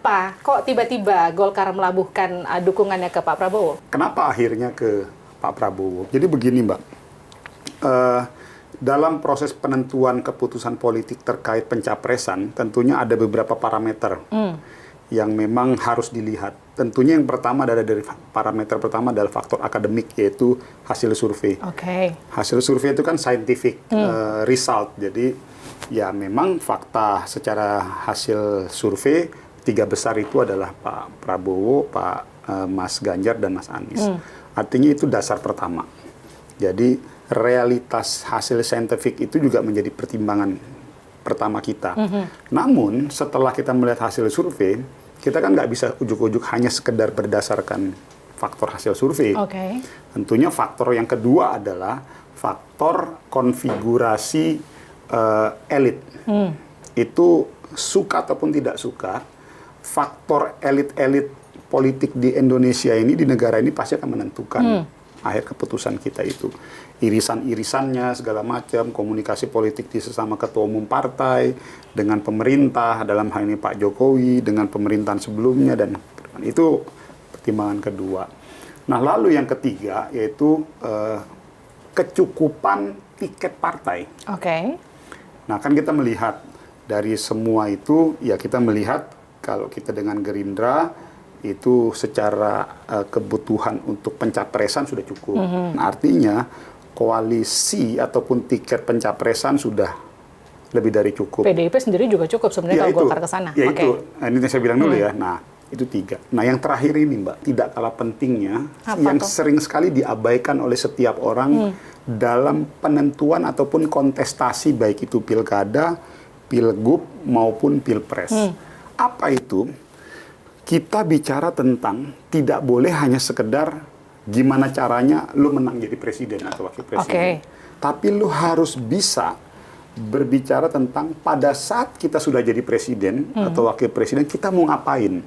Kenapa kok tiba-tiba Golkar melabuhkan dukungannya ke Pak Prabowo? Kenapa akhirnya ke Pak Prabowo? Jadi begini, Mbak. Dalam proses penentuan keputusan politik terkait pencapresan, tentunya ada beberapa parameter yang memang harus dilihat. Tentunya yang pertama adalah dari parameter pertama adalah faktor akademik, yaitu hasil survei. Hasil survei itu kan scientific result. Jadi ya memang fakta secara hasil survei 3 besar itu adalah Pak Prabowo, Pak Mas Ganjar, dan Mas Anies. Artinya itu dasar pertama. Jadi realitas hasil saintifik itu juga menjadi pertimbangan pertama kita. Namun setelah kita melihat hasil survei, kita kan nggak bisa ujuk-ujuk hanya sekedar berdasarkan faktor hasil survei. Tentunya faktor yang kedua adalah faktor konfigurasi elit. Itu suka ataupun tidak suka, faktor elit-elit politik di Indonesia ini, di negara ini pasti akan menentukan akhir keputusan kita itu. Irisan-irisannya segala macam, komunikasi politik di sesama ketua umum partai, dengan pemerintah, dalam hal ini Pak Jokowi, dengan pemerintahan sebelumnya, dan itu pertimbangan kedua. Nah, lalu yang ketiga yaitu kecukupan tiket partai. Nah, kan kita melihat dari semua itu, ya kita melihat kalau kita dengan Gerindra itu secara kebutuhan untuk pencapresan sudah cukup. Nah, artinya koalisi ataupun tiket pencapresan sudah lebih dari cukup. PDIP sendiri juga cukup sebenarnya kalau Golkar ke sana. Ya itu, ini saya bilang dulu ya. Nah, itu 3. Nah, yang terakhir ini, Mbak, tidak kalah pentingnya, yang sering sekali diabaikan oleh setiap orang dalam penentuan ataupun kontestasi, baik itu pilkada, pilgub, maupun pilpres. Apa itu? Kita bicara tentang tidak boleh hanya sekedar gimana caranya lu menang jadi presiden atau wakil presiden. Tapi lu harus bisa berbicara tentang pada saat kita sudah jadi presiden atau wakil presiden, kita mau ngapain?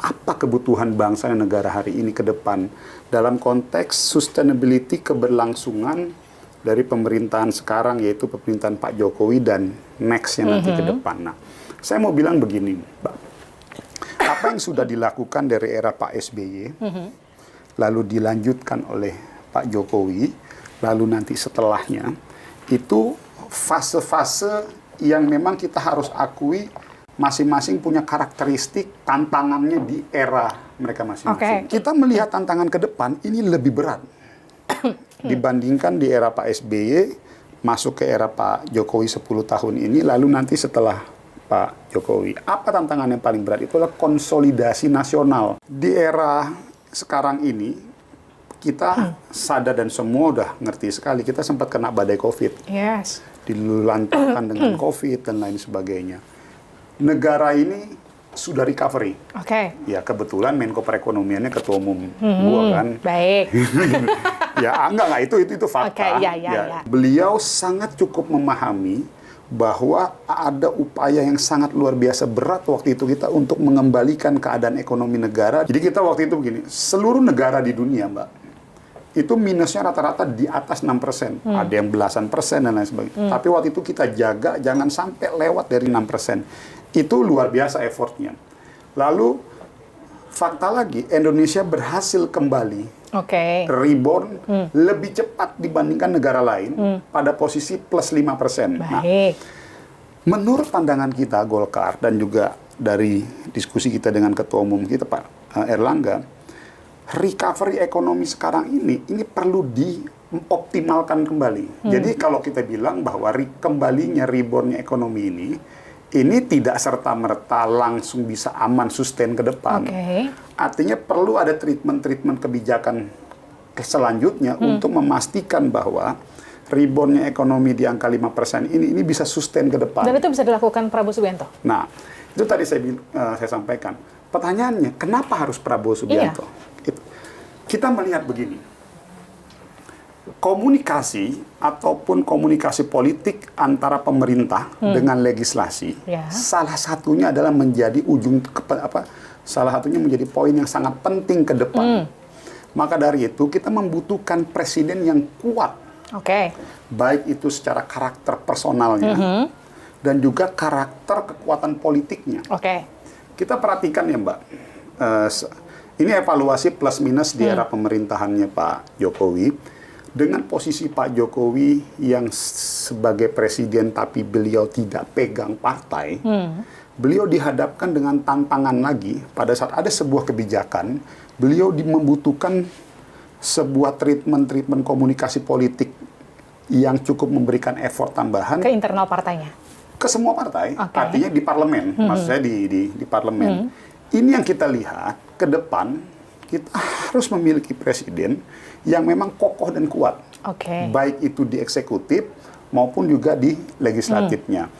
Apa kebutuhan bangsa dan negara hari ini ke depan dalam konteks sustainability, keberlangsungan dari pemerintahan sekarang, yaitu pemerintahan Pak Jokowi dan next-nya nanti ke depan. Nah, saya mau bilang begini, Mbak. Apa yang sudah dilakukan dari era Pak SBY, lalu dilanjutkan oleh Pak Jokowi, lalu nanti setelahnya, itu fase-fase yang memang kita harus akui masing-masing punya karakteristik tantangannya di era mereka masing-masing. Kita melihat tantangan ke depan ini lebih berat dibandingkan di era Pak SBY, masuk ke era Pak Jokowi 10 tahun ini, lalu nanti setelah Pak Jokowi. Apa tantangan yang paling berat? Itu adalah konsolidasi nasional. Di era sekarang ini, kita sadar dan semua udah ngerti sekali, kita sempat kena badai COVID. Dilululantakkan dengan COVID dan lain sebagainya. Negara ini sudah recovery. Ya, kebetulan Menko Perekonomiannya ketua umum gua kan. Ya, enggak, itu fakta. Beliau sangat cukup memahami bahwa ada upaya yang sangat luar biasa berat waktu itu kita untuk mengembalikan keadaan ekonomi negara. Jadi kita waktu itu begini, seluruh negara di dunia, Mbak, itu minusnya rata-rata di atas 6%. Ada yang belasan persen dan lain sebagainya. Tapi waktu itu kita jaga jangan sampai lewat dari 6%. Itu luar biasa effortnya. Lalu fakta lagi, Indonesia berhasil kembali rebound lebih cepat dibandingkan negara lain pada posisi plus 5%. Nah, menurut pandangan kita Golkar dan juga dari diskusi kita dengan ketua umum kita Pak Erlangga, recovery ekonomi sekarang ini perlu dioptimalkan kembali. Jadi kalau kita bilang bahwa kembalinya reboundnya ekonomi ini tidak serta-merta langsung bisa aman sustain ke depan. Artinya perlu ada treatment kebijakan selanjutnya untuk memastikan bahwa reboundnya ekonomi di angka 5% ini bisa sustain ke depan. Dan itu bisa dilakukan Prabowo Subianto? Nah, itu tadi saya sampaikan. Pertanyaannya, kenapa harus Prabowo Subianto? Kita melihat begini. Komunikasi ataupun komunikasi politik antara pemerintah dengan legislasi, salah satunya adalah menjadi salah satunya menjadi poin yang sangat penting ke depan. Maka dari itu kita membutuhkan presiden yang kuat, baik itu secara karakter personalnya dan juga karakter kekuatan politiknya. kita perhatikan ya Mbak, ini evaluasi plus minus di era pemerintahannya Pak Jokowi. Dengan posisi Pak Jokowi yang sebagai presiden tapi beliau tidak pegang partai, beliau dihadapkan dengan tantangan lagi pada saat ada sebuah kebijakan, beliau membutuhkan sebuah treatment komunikasi politik yang cukup memberikan effort tambahan ke internal partainya. Ke semua partai, artinya di parlemen, maksud saya di parlemen. Ini yang kita lihat ke depan, kita harus memiliki presiden yang memang kokoh dan kuat, baik itu di eksekutif maupun juga di legislatifnya.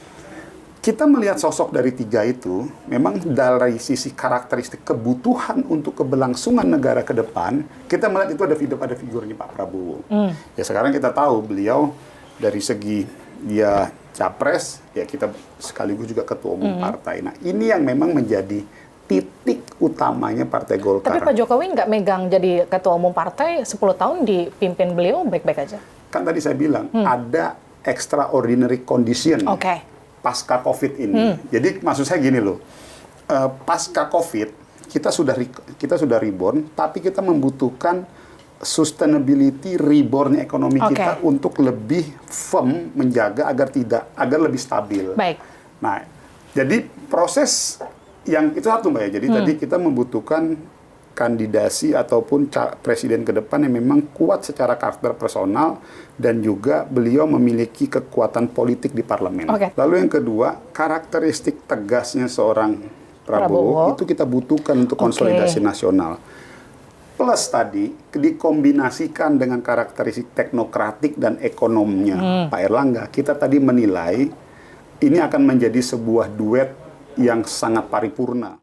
Kita melihat sosok dari tiga itu, memang dari sisi karakteristik kebutuhan untuk keberlangsungan negara ke depan, kita melihat itu ada figurnya Pak Prabowo. Ya sekarang kita tahu beliau dari segi dia capres, ya kita sekaligus juga ketua umum partai. Nah ini yang memang menjadi titik utamanya Partai Golkar. Tapi Pak Jokowi nggak megang jadi ketua umum partai 10 tahun dipimpin beliau baik-baik aja. Kan tadi saya bilang, ada extraordinary condition. Pasca COVID ini. Jadi maksud saya gini loh, pasca COVID kita sudah reborn, tapi kita membutuhkan sustainability reborn ekonomi kita untuk lebih firm menjaga agar lebih stabil. Baik. Nah, jadi proses yang itu satu Mbak ya. Jadi tadi kita membutuhkan kandidasi ataupun presiden ke depan yang memang kuat secara karakter personal dan juga beliau memiliki kekuatan politik di parlemen. Lalu yang kedua, karakteristik tegasnya seorang Prabowo itu kita butuhkan untuk konsolidasi nasional. Plus tadi dikombinasikan dengan karakteristik teknokratik dan ekonomnya Pak Erlangga. Kita tadi menilai ini akan menjadi sebuah duet yang sangat paripurna.